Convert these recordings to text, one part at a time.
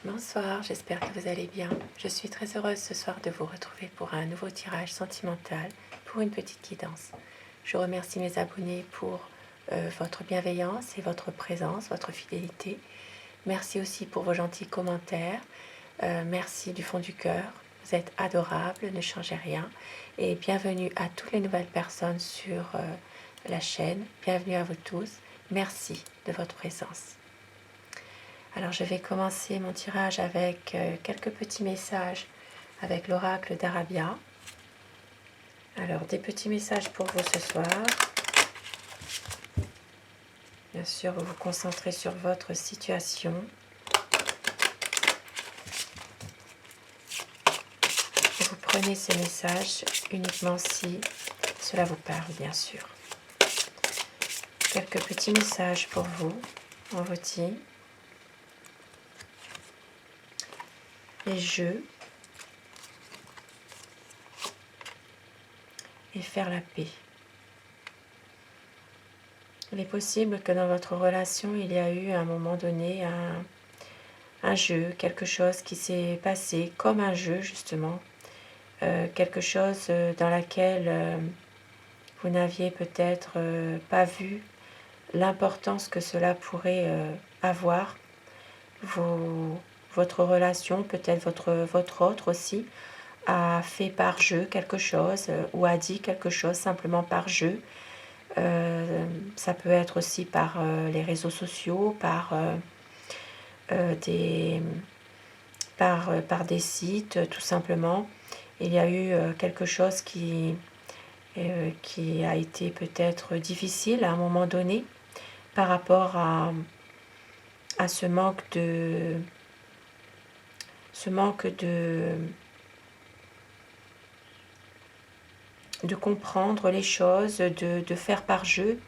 Bonsoir, j'espère que vous allez bien. Je suis très heureuse ce soir de vous retrouver pour un nouveau tirage sentimental, pour une petite guidance. Je remercie mes abonnés pour votre bienveillance et votre présence, votre fidélité. Merci aussi pour vos gentils commentaires. Merci du fond du cœur. Vous êtes adorables, ne changez rien. Et bienvenue à toutes les nouvelles personnes sur la chaîne. Bienvenue à vous tous. Merci de votre présence. Alors je vais commencer mon tirage avec quelques petits messages avec l'oracle d'Arabia. Alors des petits messages pour vous ce soir. Bien sûr, vous vous concentrez sur votre situation. Et vous prenez ces messages uniquement si cela vous parle, bien sûr. Quelques petits messages pour vous. On vous dit les jeux et faire la paix. Il est possible que dans votre relation, il y a eu à un moment donné un jeu, quelque chose qui s'est passé comme un jeu justement, quelque chose dans laquelle vous n'aviez peut-être pas vu l'importance que cela pourrait avoir. Votre relation, peut-être votre autre aussi, a fait par jeu quelque chose ou a dit quelque chose simplement par jeu. Ça peut être aussi par les réseaux sociaux, par des sites, tout simplement. Il y a eu quelque chose qui a été peut-être difficile à un moment donné par rapport à ce manque de comprendre les choses, de faire par jeu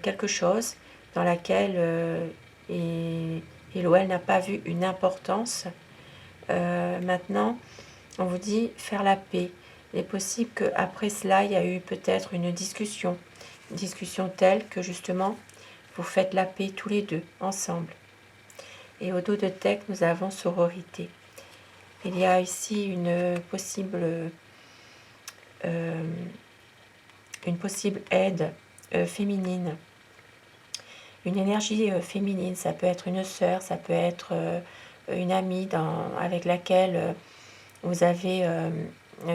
quelque chose dans laquelle il ou elle n'a pas vu une importance. Maintenant, on vous dit faire la paix. Il est possible qu'après cela, il y a eu peut-être une discussion telle que justement, vous faites la paix tous les deux, ensemble. Et au dos de deck, nous avons sororité. Il y a ici une possible aide féminine. Une énergie féminine, ça peut être une sœur, ça peut être une amie avec laquelle vous avez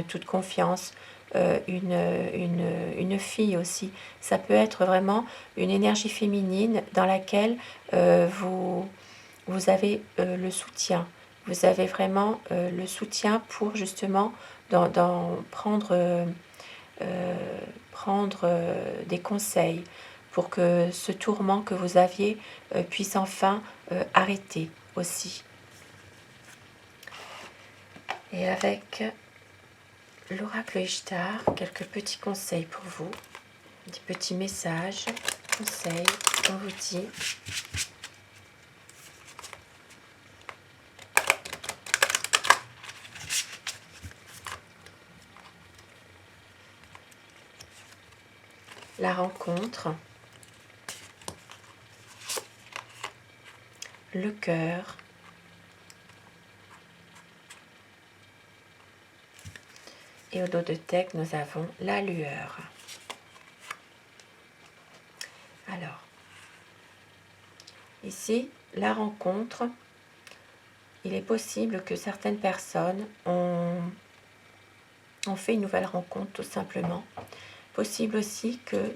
toute confiance, une fille aussi. Ça peut être vraiment une énergie féminine dans laquelle vous avez le soutien. Vous avez vraiment le soutien pour justement prendre des conseils pour que ce tourment que vous aviez puisse enfin arrêter aussi. Et avec l'oracle Ishtar, quelques petits conseils pour vous, des petits messages, conseils, on vous dit. La rencontre, le cœur, et au dos de deck, nous avons la lueur. Alors, ici, la rencontre, il est possible que certaines personnes ont fait une nouvelle rencontre tout simplement. Possible aussi que,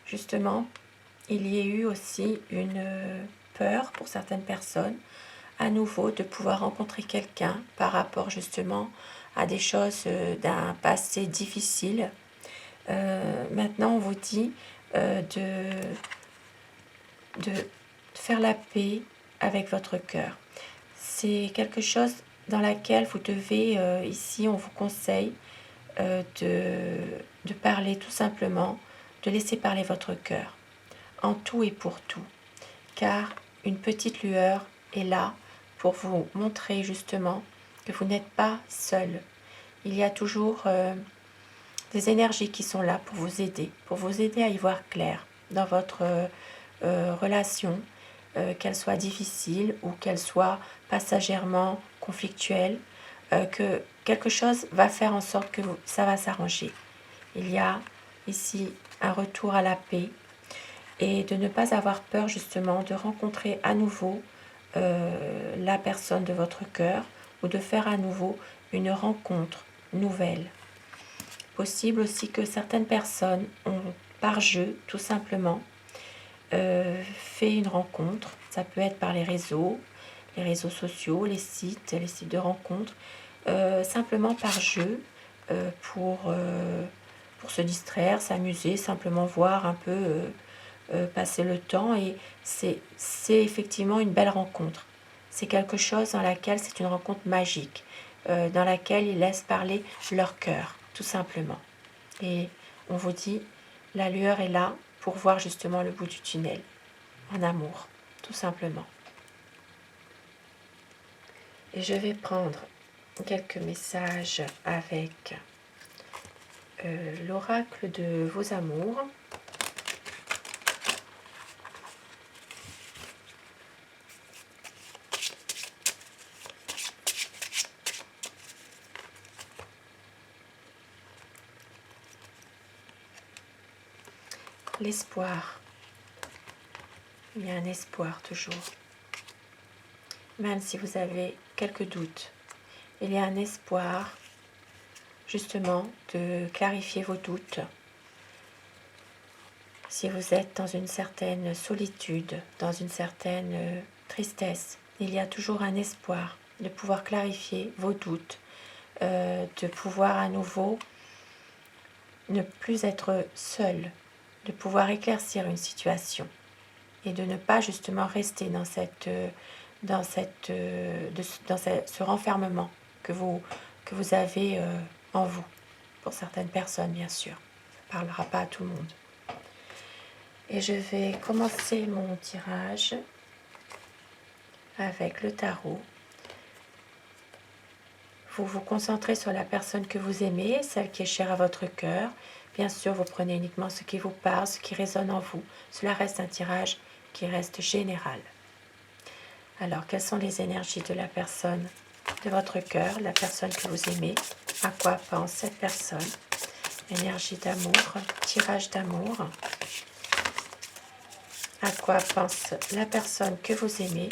justement, il y ait eu aussi une peur pour certaines personnes, à nouveau, de pouvoir rencontrer quelqu'un par rapport justement à des choses d'un passé difficile. Maintenant, on vous dit de faire la paix avec votre cœur. C'est quelque chose dans laquelle vous devez, ici, on vous conseille de parler tout simplement, de laisser parler votre cœur, en tout et pour tout. Car une petite lueur est là pour vous montrer justement que vous n'êtes pas seul. Il y a toujours des énergies qui sont là pour vous aider à y voir clair dans votre relation, qu'elle soit difficile ou qu'elle soit passagèrement conflictuelle, que quelque chose va faire en sorte que ça va s'arranger. Il y a ici un retour à la paix et de ne pas avoir peur justement de rencontrer à nouveau la personne de votre cœur ou de faire à nouveau une rencontre nouvelle. Possible aussi que certaines personnes ont par jeu tout simplement fait une rencontre. Ça peut être par les réseaux sociaux, les sites de rencontres, simplement par jeu, pour se distraire, s'amuser, simplement voir un peu passer le temps. Et c'est effectivement une belle rencontre. C'est quelque chose dans laquelle c'est une rencontre magique, dans laquelle ils laissent parler leur cœur, tout simplement. Et on vous dit, la lueur est là pour voir justement le bout du tunnel, en amour, tout simplement. Et je vais prendre quelques messages avec l'oracle de vos amours. L'espoir. Il y a un espoir toujours. Même si vous avez quelques doutes, il y a un espoir justement de clarifier vos doutes. Si vous êtes dans une certaine solitude, dans une certaine tristesse, il y a toujours un espoir de pouvoir clarifier vos doutes, de pouvoir à nouveau ne plus être seul, de pouvoir éclaircir une situation et de ne pas justement rester dans ce renfermement que vous avez en vous. Pour certaines personnes, bien sûr. Ça ne parlera pas à tout le monde. Et je vais commencer mon tirage avec le tarot. Vous vous concentrez sur la personne que vous aimez, celle qui est chère à votre cœur. Bien sûr, vous prenez uniquement ce qui vous parle, ce qui résonne en vous. Cela reste un tirage qui reste général. Alors, quelles sont les énergies de la personne de votre cœur, la personne que vous aimez? À quoi pense cette personne? Énergie d'amour, tirage d'amour. À quoi pense la personne que vous aimez?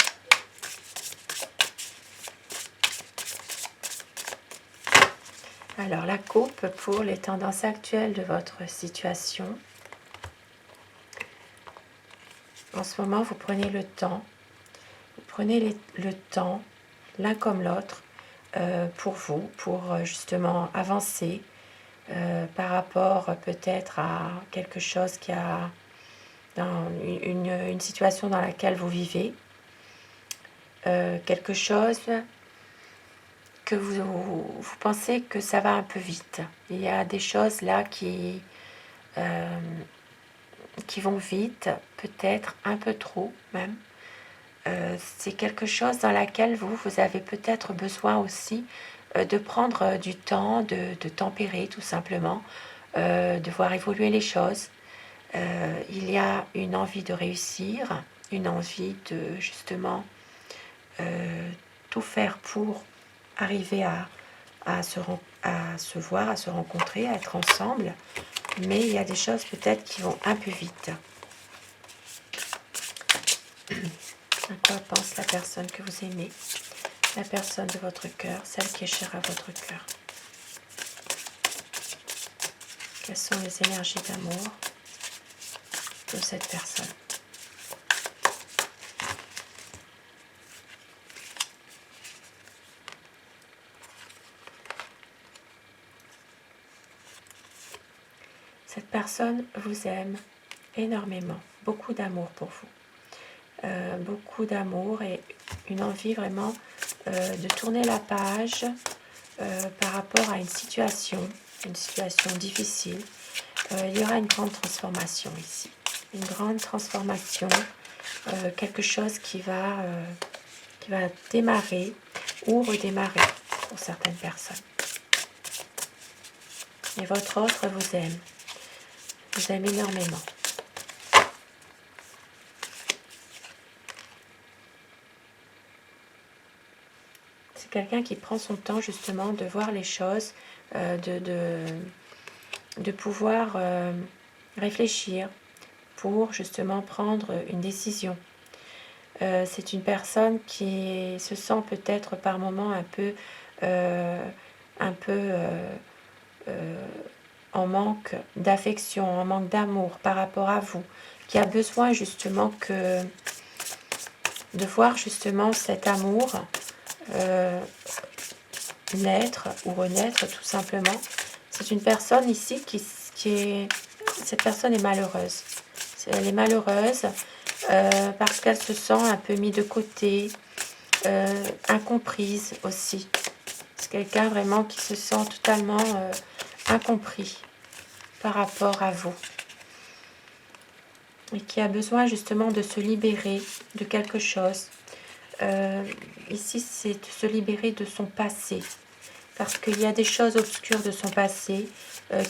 Alors, la coupe pour les tendances actuelles de votre situation. En ce moment, vous prenez le temps. Vous prenez le temps, l'un comme l'autre, pour vous, pour justement avancer par rapport peut-être à quelque chose qui a dans une situation dans laquelle vous vivez, quelque chose que vous pensez que ça va un peu vite. Il y a des choses là qui vont vite, peut-être un peu trop même. C'est quelque chose dans laquelle vous avez peut-être besoin aussi de prendre du temps, de tempérer tout simplement, de voir évoluer les choses. Il y a une envie de réussir, une envie de justement tout faire pour arriver à se voir, à se rencontrer, à être ensemble. Mais il y a des choses peut-être qui vont un peu vite. À quoi pense la personne que vous aimez, la personne de votre cœur, celle qui est chère à votre cœur? Quelles sont les énergies d'amour de cette personne? Cette personne vous aime énormément, beaucoup d'amour pour vous. Beaucoup d'amour et une envie vraiment de tourner la page par rapport à une situation difficile. Il y aura une grande transformation ici, une grande transformation, quelque chose qui va démarrer ou redémarrer pour certaines personnes. Et votre autre vous aime énormément. C'est quelqu'un qui prend son temps justement de voir les choses, de pouvoir réfléchir pour justement prendre une décision. C'est une personne qui se sent peut-être par moments euh, un peu en manque d'affection, en manque d'amour par rapport à vous, qui a besoin justement de voir justement cet amour naître ou renaître tout simplement. C'est une personne ici cette personne est malheureuse. Elle est malheureuse parce qu'elle se sent un peu mise de côté, incomprise aussi. C'est quelqu'un vraiment qui se sent totalement incompris par rapport à vous. Et qui a besoin justement de se libérer de quelque chose. Ici, c'est de se libérer de son passé. Parce qu'il y a des choses obscures de son passé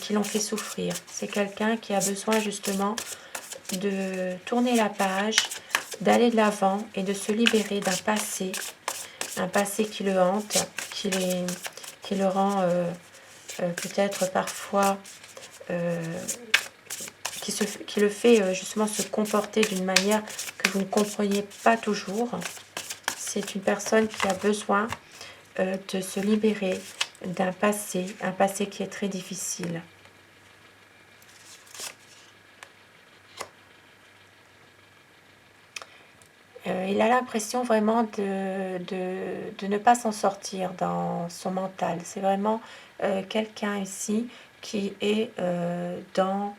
qui l'ont fait souffrir. C'est quelqu'un qui a besoin justement de tourner la page, d'aller de l'avant et de se libérer d'un passé. Un passé qui le hante, qui le rend peut-être parfois... qui le fait justement se comporter d'une manière que vous ne compreniez pas toujours. C'est une personne qui a besoin de se libérer d'un passé, un passé qui est très difficile. Il a l'impression vraiment de ne pas s'en sortir dans son mental. C'est vraiment quelqu'un ici qui est dans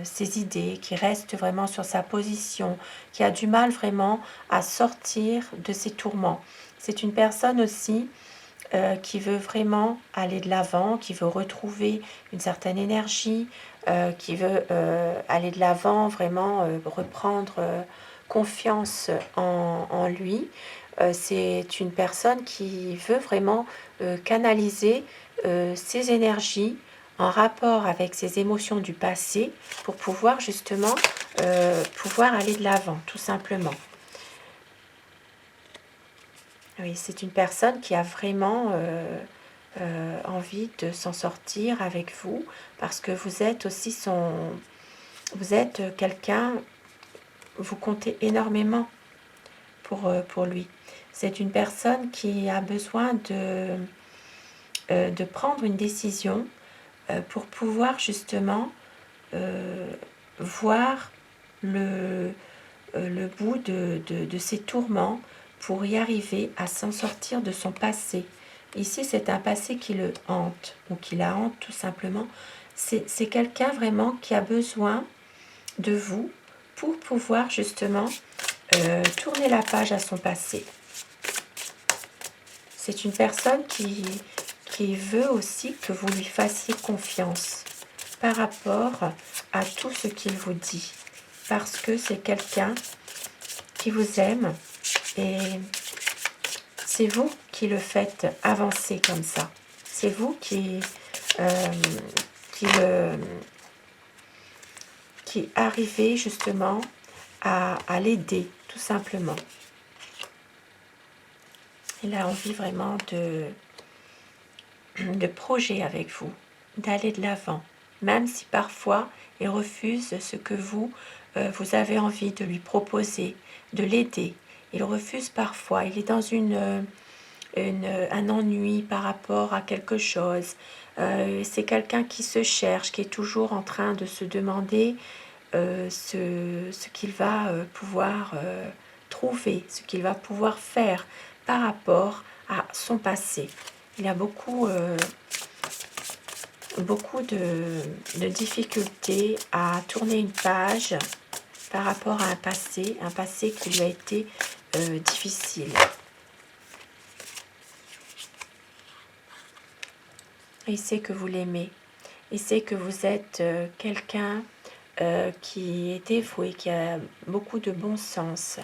ses idées, qui reste vraiment sur sa position, qui a du mal vraiment à sortir de ses tourments. C'est une personne aussi qui veut vraiment aller de l'avant, qui veut retrouver une certaine énergie, qui veut aller de l'avant, vraiment reprendre confiance en lui. C'est une personne qui veut vraiment canaliser ses énergies en rapport avec ses émotions du passé pour pouvoir justement pouvoir aller de l'avant, tout simplement. Oui, c'est une personne qui a vraiment envie de s'en sortir avec vous parce que vous êtes aussi vous êtes quelqu'un, vous comptez énormément pour lui. C'est une personne qui a besoin de prendre une décision pour pouvoir justement voir le bout de ses tourments pour y arriver à s'en sortir de son passé. Ici, c'est un passé qui le hante, ou qui la hante tout simplement. C'est quelqu'un vraiment qui a besoin de vous pour pouvoir justement tourner la page à son passé. C'est une personne qui veut aussi que vous lui fassiez confiance par rapport à tout ce qu'il vous dit. Parce que c'est quelqu'un qui vous aime et c'est vous qui le faites avancer comme ça. C'est vous qui arrivez justement à l'aider, tout simplement. Il a envie vraiment de projet avec vous, d'aller de l'avant, même si parfois il refuse ce que vous avez envie de lui proposer, de l'aider. Il refuse parfois, il est dans un ennui par rapport à quelque chose. C'est quelqu'un qui se cherche, qui est toujours en train de se demander ce qu'il va pouvoir trouver, ce qu'il va pouvoir faire par rapport à son passé. Il y a beaucoup de difficultés à tourner une page par rapport à un passé qui lui a été difficile. Il sait que vous l'aimez. Il sait que vous êtes quelqu'un qui est dévoué, qui a beaucoup de bon sens.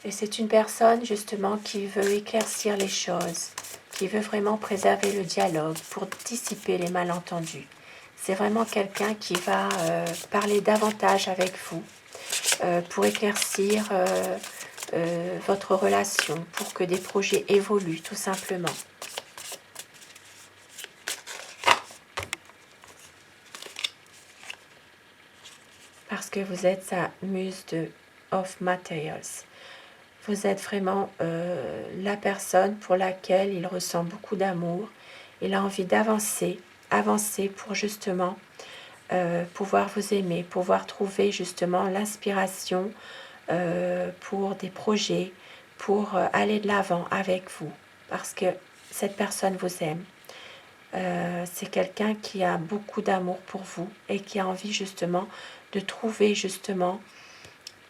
Et c'est une personne justement qui veut éclaircir les choses, qui veut vraiment préserver le dialogue pour dissiper les malentendus. C'est vraiment quelqu'un qui va parler davantage avec vous, pour éclaircir votre relation, pour que des projets évoluent tout simplement. Parce que vous êtes sa muse of materials. Vous êtes vraiment la personne pour laquelle il ressent beaucoup d'amour. Il a envie d'avancer, avancer pour justement pouvoir vous aimer, pouvoir trouver justement l'inspiration pour des projets, pour aller de l'avant avec vous. Parce que cette personne vous aime. C'est quelqu'un qui a beaucoup d'amour pour vous et qui a envie justement de trouver justement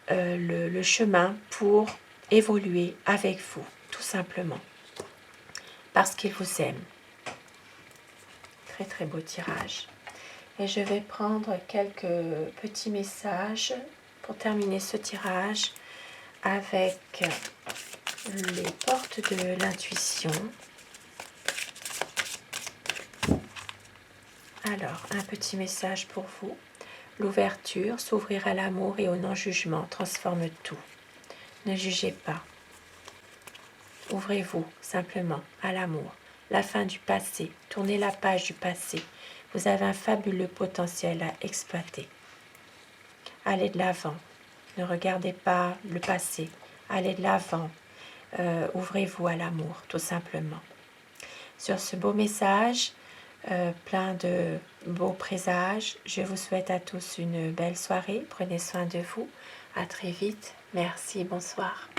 le chemin pour évoluer avec vous, tout simplement. Parce qu'il vous aime. Très très beau tirage. Et je vais prendre quelques petits messages pour terminer ce tirage avec les portes de l'intuition. Alors, un petit message pour vous. L'ouverture, s'ouvrir à l'amour et au non-jugement transforme tout. Ne jugez pas. Ouvrez-vous simplement à l'amour. La fin du passé. Tournez la page du passé. Vous avez un fabuleux potentiel à exploiter. Allez de l'avant. Ne regardez pas le passé. Allez de l'avant. Ouvrez-vous à l'amour, tout simplement. Sur ce beau message, plein de beaux présages, je vous souhaite à tous une belle soirée. Prenez soin de vous. À très vite. Merci. Bonsoir.